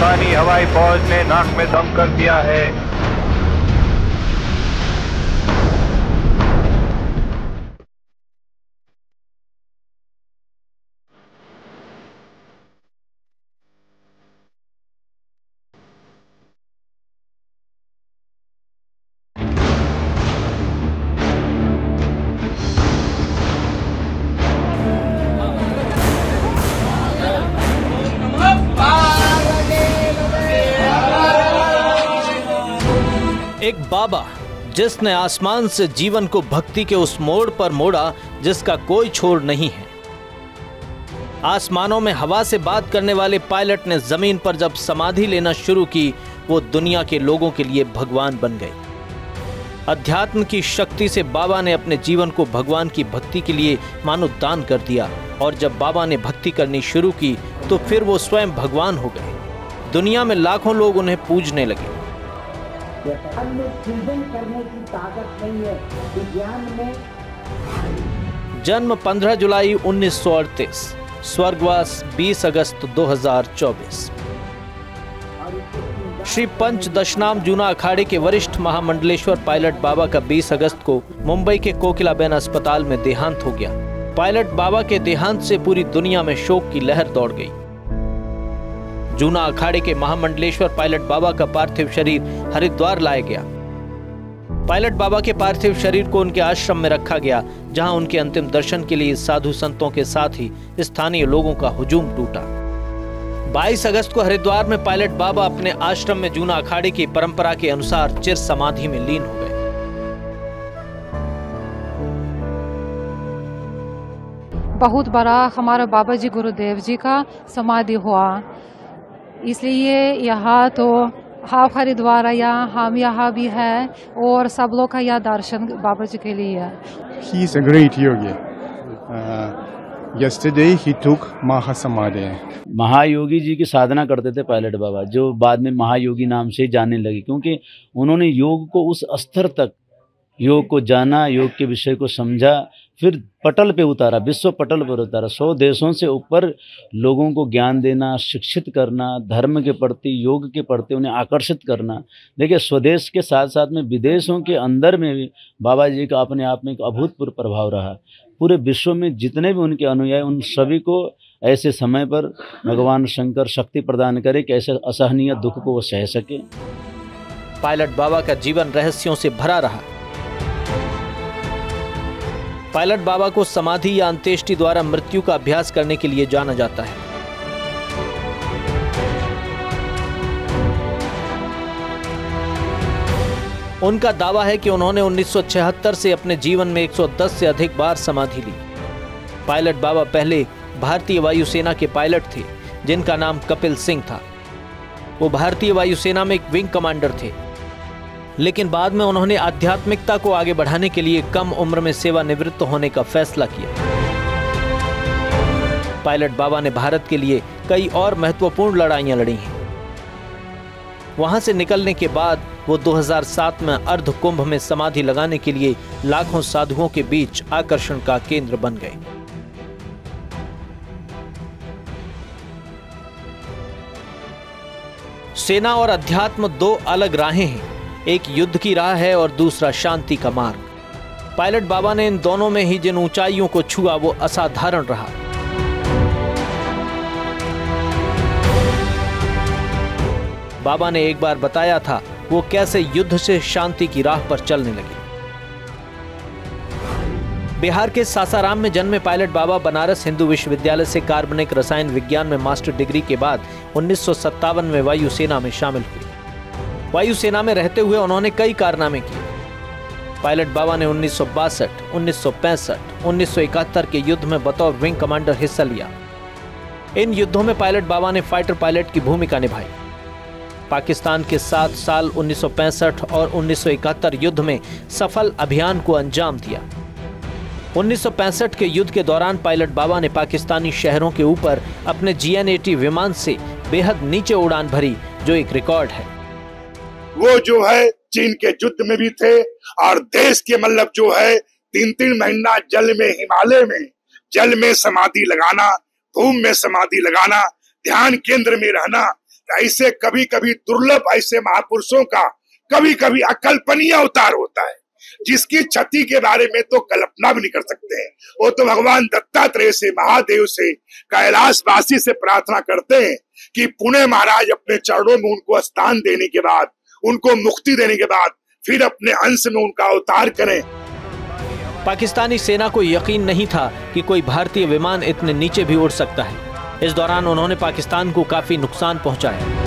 पाकिस्तानी हवाई फौज ने नाक में दम कर दिया है। एक बाबा जिसने आसमान से जीवन को भक्ति के उस मोड़ पर मोड़ा जिसका कोई छोर नहीं है। आसमानों में हवा से बात करने वाले पायलट ने जमीन पर जब समाधि लेना शुरू की, वो दुनिया के लोगों के लिए भगवान बन गए। अध्यात्म की शक्ति से बाबा ने अपने जीवन को भगवान की भक्ति के लिए मानो दान कर दिया, और जब बाबा ने भक्ति करनी शुरू की तो फिर वो स्वयं भगवान हो गए। दुनिया में लाखों लोग उन्हें पूजने लगे। सृजन करने की ताकत नहीं है विज्ञान में। जन्म 15 जुलाई 1938, स्वर्गवास 20 अगस्त 2024। श्री पंच दशनाम जूना अखाड़े के वरिष्ठ महामंडलेश्वर पायलट बाबा का 20 अगस्त को मुंबई के कोकिलाबेन अस्पताल में देहांत हो गया। पायलट बाबा के देहांत से पूरी दुनिया में शोक की लहर दौड़ गई। जूना अखाड़े के महामंडलेश्वर पायलट बाबा का पार्थिव शरीर हरिद्वार लाया गया। पायलट बाबा के पार्थिव शरीर को उनके आश्रम में रखा गया, जहां उनके अंतिम दर्शन के लिए साधु संतों के साथ ही स्थानीय लोगों का हुजूम टूटा। 22 अगस्त को हरिद्वार में पायलट बाबा अपने आश्रम में जूना अखाड़े की परंपरा के अनुसार चिर समाधि में लीन हो गए। बहुत बड़ा हमारा बाबा जी गुरुदेव जी का समाधि हुआ, इसलिए यहाँ तो हाफ हरिद्वार यहाँ हम यहाँ भी है और सब लोग का यह दर्शन बाबा जी के लिए है। He is a great yogi. Yesterday he took Mahasamadhi. महायोगी जी की साधना करते थे पायलट बाबा, जो बाद में महायोगी नाम से जाने लगे, क्योंकि उन्होंने योग को उस स्तर तक योग को जाना, योग के विषय को समझा, फिर पटल पे उतारा, विश्व पटल पर उतारा। 100 देशों से ऊपर लोगों को ज्ञान देना, शिक्षित करना, धर्म के प्रति, योग के प्रति उन्हें आकर्षित करना। देखिए, स्वदेश के साथ साथ में विदेशों के अंदर में भी बाबा जी का अपने आप में एक अभूतपूर्व प्रभाव रहा। पूरे विश्व में जितने भी उनके अनुयायी, उन सभी को ऐसे समय पर भगवान शंकर शक्ति प्रदान करे कि ऐसे असहनीय दुख को वो सह सके। पायलट बाबा का जीवन रहस्यों से भरा रहा। पायलट बाबा को समाधि या अंत्येष्टि द्वारा मृत्यु का अभ्यास करने के लिए जाना जाता है। उनका दावा है कि उन्होंने 1976 से अपने जीवन में 110 से अधिक बार समाधि ली। पायलट बाबा पहले भारतीय वायुसेना के पायलट थे, जिनका नाम कपिल सिंह था। वो भारतीय वायुसेना में एक विंग कमांडर थे, लेकिन बाद में उन्होंने आध्यात्मिकता को आगे बढ़ाने के लिए कम उम्र में सेवानिवृत्त होने का फैसला किया। पायलट बाबा ने भारत के लिए कई और महत्वपूर्ण लड़ाइयां लड़ी हैं। वहां से निकलने के बाद वो 2007 में अर्ध कुंभ में समाधि लगाने के लिए लाखों साधुओं के बीच आकर्षण का केंद्र बन गए। सेना और अध्यात्म दो अलग राहें हैं, एक युद्ध की राह है और दूसरा शांति का मार्ग। पायलट बाबा ने इन दोनों में ही जिन ऊंचाइयों को छुआ वो असाधारण रहा। बाबा ने एक बार बताया था वो कैसे युद्ध से शांति की राह पर चलने लगे। बिहार के सासाराम में जन्मे पायलट बाबा बनारस हिंदू विश्वविद्यालय से कार्बनिक रसायन विज्ञान में मास्टर डिग्री के बाद 1957 में वायुसेना में शामिल हुए। वायुसेना में रहते हुए उन्होंने कई कारनामे किए। पायलट बाबा ने 1962, 1965, 1971 के युद्ध में बतौर विंग कमांडर हिस्सा लिया। इन युद्धों में पायलट बाबा ने फाइटर पायलट की भूमिका निभाई। पाकिस्तान के साथ साल 1965 और 1971 युद्ध में सफल अभियान को अंजाम दिया। 1965 के युद्ध के दौरान पायलट बाबा ने पाकिस्तानी शहरों के ऊपर अपने GN-80 विमान से बेहद नीचे उड़ान भरी, जो एक रिकॉर्ड है। वो जो है चीन के युद्ध में भी थे, और देश के मतलब जो है 3-3 महीना जल में, हिमालय में जल में समाधि लगाना, भूमि में समाधि लगाना, ध्यान केंद्र में रहना, ऐसे कभी कभी दुर्लभ ऐसे महापुरुषों का कभी कभी अकल्पनीय अवतार होता है, जिसकी क्षति के बारे में तो कल्पना भी नहीं कर सकते हैं। वो तो भगवान दत्तात्रेय से, महादेव से, कैलाशवासी से प्रार्थना करते हैं कि पुणे महाराज अपने चरणों में उनको स्थान देने के बाद, उनको मुक्ति देने के बाद फिर अपने अंश में उनका अवतार करें। पाकिस्तानी सेना को यकीन नहीं था कि कोई भारतीय विमान इतने नीचे भी उड़ सकता है। इस दौरान उन्होंने पाकिस्तान को काफी नुकसान पहुंचाया।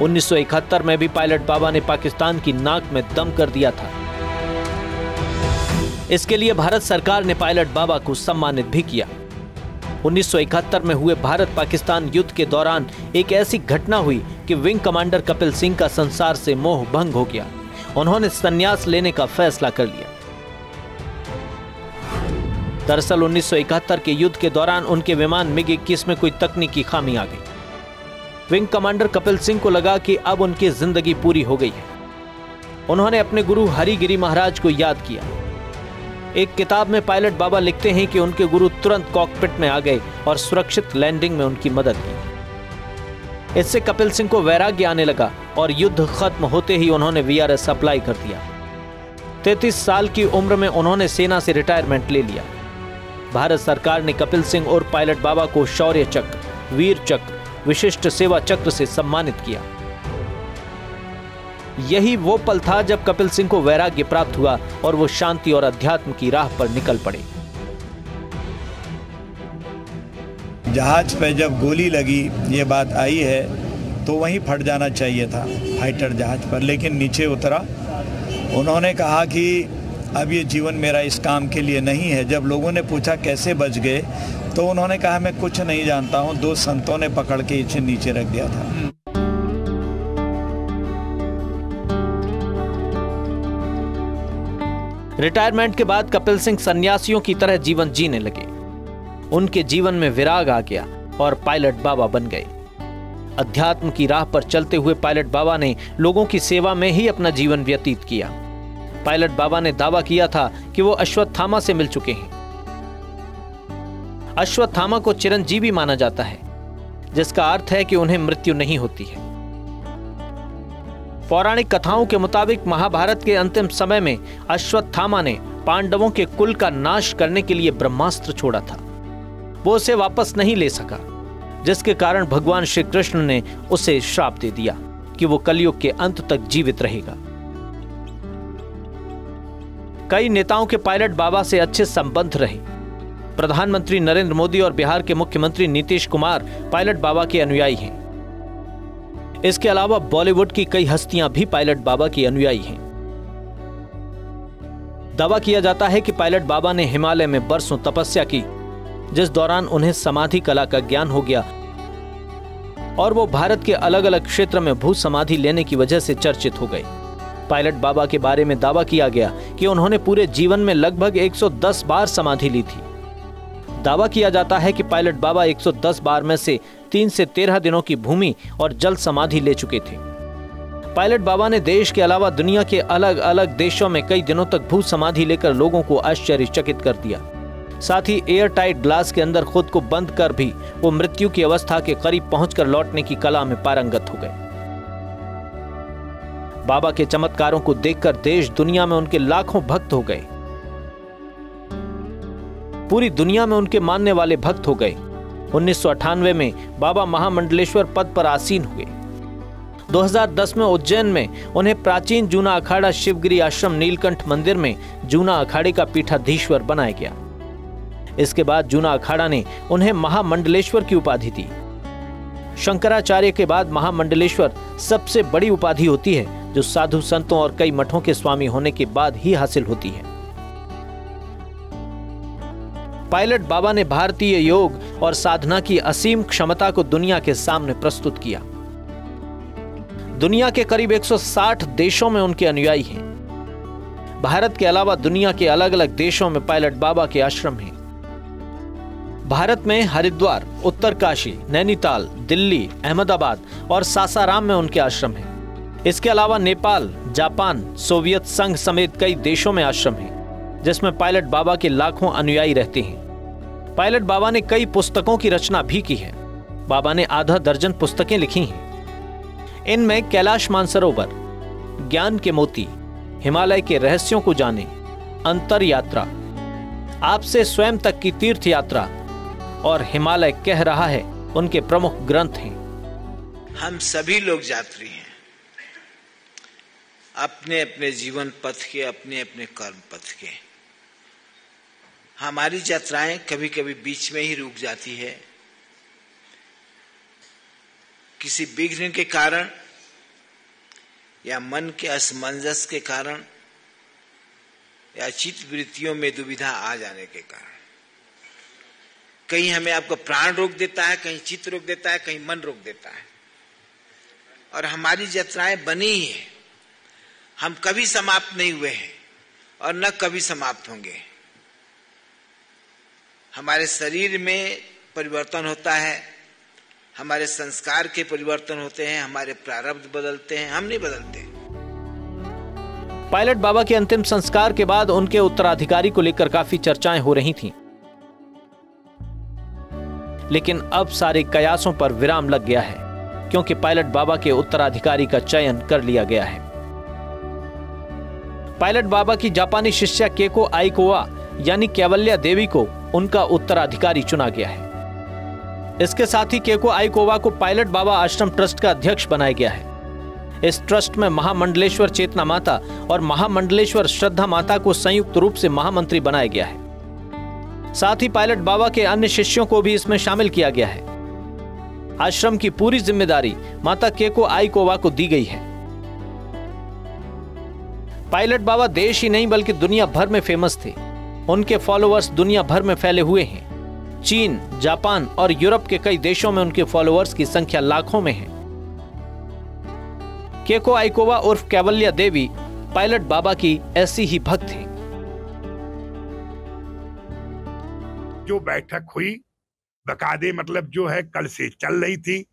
1971 में भी पायलट बाबा ने पाकिस्तान की नाक में दम कर दिया था। इसके लिए भारत सरकार ने पायलट बाबा को सम्मानित भी किया। 1971 में हुए भारत पाकिस्तान युद्ध के दौरान एक ऐसी घटना हुई कि विंग कमांडर कपिल सिंह का संसार से मोह भंग हो गया। उन्होंने संन्यास लेने का फैसला कर लिया। दरअसल 1971 के युद्ध के दौरान उनके विमान MiG-21 में कोई तकनीकी खामी आ गई। विंग कमांडर कपिल सिंह को लगा कि अब उनकी जिंदगी पूरी हो गई है। उन्होंने अपने गुरु हरिगिरी महाराज को याद किया। एक किताब में पायलट बाबा लिखते हैं कि उनके गुरु तुरंत कॉकपिट में आ गए और सुरक्षित लैंडिंग में उनकी मदद की। इससे कपिल सिंह को वैराग्य आने लगा और युद्ध खत्म होते ही उन्होंने VRS अप्लाई कर दिया। 33 साल की उम्र में उन्होंने सेना से रिटायरमेंट ले लिया। भारत सरकार ने कपिल सिंह और पायलट बाबा को शौर्य चक्र, वीर चक्र, विशिष्ट सेवा चक्र से सम्मानित किया। यही वो पल था जब कपिल सिंह को वैराग्य प्राप्त हुआ और वो शांति और अध्यात्म की राह पर निकल पड़े। जहाज पे जब गोली लगी, ये बात आई है तो वहीं फट जाना चाहिए था फाइटर जहाज पर, लेकिन नीचे उतरा। उन्होंने कहा कि अब ये जीवन मेरा इस काम के लिए नहीं है। जब लोगों ने पूछा कैसे बच गए, तो उन्होंने कहा मैं कुछ नहीं जानता हूं, 2 संतों ने पकड़ के इसे नीचे रख दिया था। रिटायरमेंट के बाद कपिल सिंह सन्यासियों की तरह जीवन जीने लगे। उनके जीवन में विराग आ गया और पायलट बाबा बन गए। अध्यात्म की राह पर चलते हुए पायलट बाबा ने लोगों की सेवा में ही अपना जीवन व्यतीत किया। पायलट बाबा ने दावा किया था कि वो अश्वत्थामा से मिल चुके हैं। अश्वत्थामा को चिरंजीवी माना जाता है, जिसका अर्थ है कि उन्हें मृत्यु नहीं होती है। पौराणिक कथाओं के मुताबिक महाभारत के अंतिम समय में अश्वत्थामा ने पांडवों के कुल का नाश करने के लिए ब्रह्मास्त्र छोड़ा था। वो उसे वापस नहीं ले सका, जिसके कारण भगवान श्री कृष्ण ने उसे श्राप दे दिया कि वो कलयुग के अंत तक जीवित रहेगा। कई नेताओं के पायलट बाबा से अच्छे संबंध रहे। प्रधानमंत्री नरेंद्र मोदी और बिहार के मुख्यमंत्री नीतीश कुमार पायलट बाबा के अनुयायी हैं। इसके अलावा बॉलीवुड की कई हस्तियां भी पायलट बाबा की अनुयायी हैं। दावा किया जाता है कि पायलट बाबा ने हिमालय में बरसों तपस्या की, जिस दौरान उन्हें समाधि कला का ज्ञान हो गया और वो भारत के अलग अलग क्षेत्र में भू समाधि लेने की वजह से चर्चित हो गए। पायलट बाबा के बारे में दावा किया गया कि उन्होंने पूरे जीवन में लगभग 110 बार समाधि ली थी। दावा किया जाता है कि पायलट बाबा 110 बार में से 3 से 13 दिनों की भूमि और जल समाधि ले चुके थे। पायलट बाबा ने देश के अलावा दुनिया के अलग अलग देशों में कई दिनों तक भू समाधि लेकर लोगों को आश्चर्यचकित कर दिया। साथ ही एयर टाइट ग्लास के अंदर खुद को बंद कर भी वो मृत्यु की अवस्था के करीब पहुंचकर लौटने की कला में पारंगत हो गए। बाबा के चमत्कारों को देखकर देश दुनिया में उनके लाखों भक्त हो गए। पूरी दुनिया में उनके मानने वाले भक्त हो गए। 1998 में बाबा महामंडलेश्वर पद पर आसीन हुए। 2010 में उज्जैन में उन्हें प्राचीन जूना अखाड़ा शिवगिरी आश्रम नीलकंठ मंदिर में जूना अखाड़े का पीठाधीश्वर बनाया गया। इसके बाद जूना अखाड़ा ने उन्हें महामंडलेश्वर की उपाधि दी। शंकराचार्य के बाद महामंडलेश्वर सबसे बड़ी उपाधि होती है, जो साधु संतों और कई मठों के स्वामी होने के बाद ही हासिल होती है। पायलट बाबा ने भारतीय योग और साधना की असीम क्षमता को दुनिया के सामने प्रस्तुत किया। दुनिया के करीब 160 देशों में उनके अनुयायी हैं। भारत के अलावा दुनिया के अलग अलग देशों में पायलट बाबा के आश्रम हैं। भारत में हरिद्वार, उत्तरकाशी, नैनीताल, दिल्ली, अहमदाबाद और सासाराम में उनके आश्रम हैं। इसके अलावा नेपाल, जापान, सोवियत संघ समेत कई देशों में आश्रम हैं, जिसमें पायलट बाबा के लाखों अनुयायी रहते हैं। पायलट बाबा ने कई पुस्तकों की रचना भी की है। बाबा ने आधा दर्जन पुस्तकें लिखी हैं। इनमें कैलाश मानसरोवर, ज्ञान के मोती, हिमालय के रहस्यों को जाने, अंतर यात्रा, आपसे स्वयं तक की तीर्थ यात्रा और हिमालय कह रहा है उनके प्रमुख ग्रंथ हैं। हम सभी लोग यात्री हैं, अपने अपने जीवन पथ के, अपने अपने कर्म पथ के। हमारी यात्राएं कभी कभी बीच में ही रुक जाती है, किसी विघ्न के कारण या मन के असमंजस के कारण या चित्त वृत्तियों में दुविधा आ जाने के कारण। कहीं हमें आपका प्राण रोक देता है, कहीं चित्त रोक देता है, कहीं मन रोक देता है। और हमारी यात्राएं बनी ही है, हम कभी समाप्त नहीं हुए हैं और न कभी समाप्त होंगे। हमारे शरीर में परिवर्तन होता है, हमारे संस्कार के परिवर्तन होते हैं, हमारे प्रारब्ध बदलते हैं, हम नहीं बदलते। पायलट बाबा के अंतिम संस्कार के बाद उनके उत्तराधिकारी को लेकर काफी चर्चाएं हो रही थीं। लेकिन अब सारे कयासों पर विराम लग गया है, क्योंकि पायलट बाबा के उत्तराधिकारी का चयन कर लिया गया है। पायलट बाबा की जापानी शिष्या केको आइकोवा यानी कैवल्या देवी को उनका उत्तराधिकारी चुना गया है। इसके साथ ही केको आइकोवा को पायलट बाबा आश्रम ट्रस्ट का अध्यक्ष बनाया गया है। इस ट्रस्ट में महामंडलेश्वर चेतना माता और महामंडलेश्वर श्रद्धा माता को संयुक्त रूप से महामंत्री बनाया गया है। साथ ही पायलट बाबा के अन्य शिष्यों को भी इसमें शामिल किया गया है। आश्रम की पूरी जिम्मेदारी माता केको आइकोवा को दी गई है। पायलट बाबा देश ही नहीं बल्कि दुनिया भर में फेमस थे। उनके फॉलोअर्स दुनिया भर में फैले हुए हैं। चीन, जापान और यूरोप के कई देशों में उनके फॉलोअर्स की संख्या लाखों में है। केको आइकोवा उर्फ कैवल्या देवी पायलट बाबा की ऐसी ही भक्त है। जो बैठक हुई बकायदे मतलब जो है कल से चल रही थी,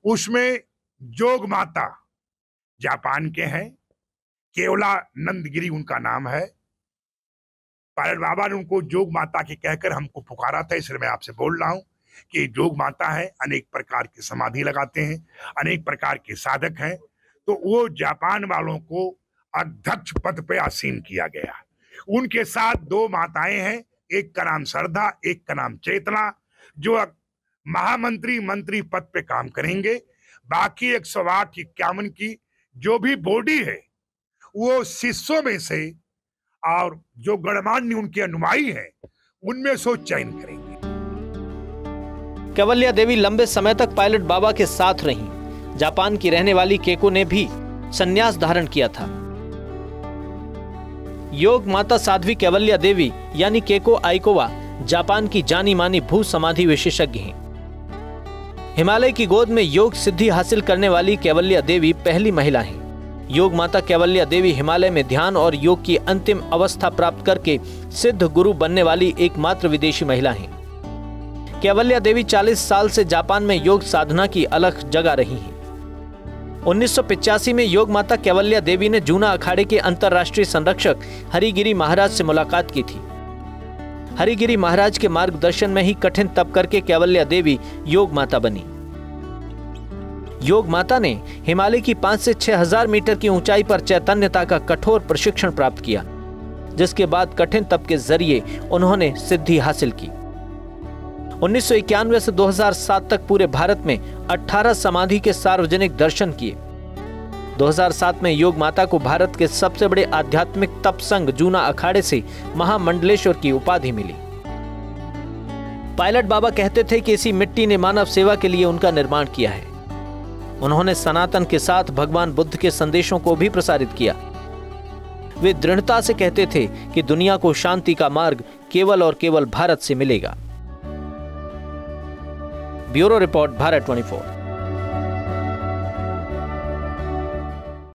उसमें जोग माता जापान के हैं, केवलानंदगिरी उनका नाम है। पायलट बाबा ने उनको जोग माता के कहकर हमको पुकारा था, इसलिए मैं आपसे बोल रहा हूं कि जोग माता है, अनेक प्रकार की समाधि लगाते हैं, अनेक प्रकार के साधक हैं। तो वो जापान वालों को अध्यक्ष पद पे आसीन किया गया। उनके साथ दो माताएं हैं, एक का नाम श्रद्धा, एक का नाम चेतना, जो महामंत्री मंत्री पद पे काम करेंगे। बाकी 108-51 की जो भी बॉडी है वो शिष्यों में से और जो गणमान्य उनके अनुयायी हैं उनमें से चयन करेंगे। कैवल्या देवी लंबे समय तक पायलट बाबा के साथ रहीं। जापान की रहने वाली केको ने भी संन्यास धारण किया था। योग माता साध्वी कैवल्या देवी यानी केको आइकोवा जापान की जानी मानी भू समाधि विशेषज्ञ हैं। हिमालय की गोद में योग सिद्धि हासिल करने वाली कैवल्या देवी पहली महिला हैं। योग माता कैवल्या देवी हिमालय में ध्यान और योग की अंतिम अवस्था प्राप्त करके सिद्ध गुरु बनने वाली एकमात्र विदेशी महिला हैं। कैवल्या देवी 40 साल से जापान में योग साधना की अलग जगह रही हैं। 1985 में योग माता कैवल्या देवी ने जूना अखाड़े के अंतर्राष्ट्रीय संरक्षक हरिगिरी महाराज से मुलाकात की थी। हरिगिरी महाराज के मार्गदर्शन में ही कठिन तप करके कैवल्या देवी योग माता बनी। योग माता ने हिमालय की 5 से 6,000 मीटर की ऊंचाई पर चैतन्यता का कठोर प्रशिक्षण प्राप्त किया, जिसके बाद कठिन तप के जरिए उन्होंने सिद्धि हासिल की। 1991 से 2007 तक पूरे भारत में 18 समाधि के सार्वजनिक दर्शन किए। 2007 में योग माता को भारत के सबसे बड़े आध्यात्मिक तप संघ जूना अखाड़े से महामंडलेश्वर की उपाधि मिली। पायलट बाबा कहते थे कि इसी मिट्टी ने मानव सेवा के लिए उनका निर्माण किया है। उन्होंने सनातन के साथ भगवान बुद्ध के संदेशों को भी प्रसारित किया। वे दृढ़ता से कहते थे कि दुनिया को शांति का मार्ग केवल और केवल भारत से मिलेगा। Bureau report, Bharat 24।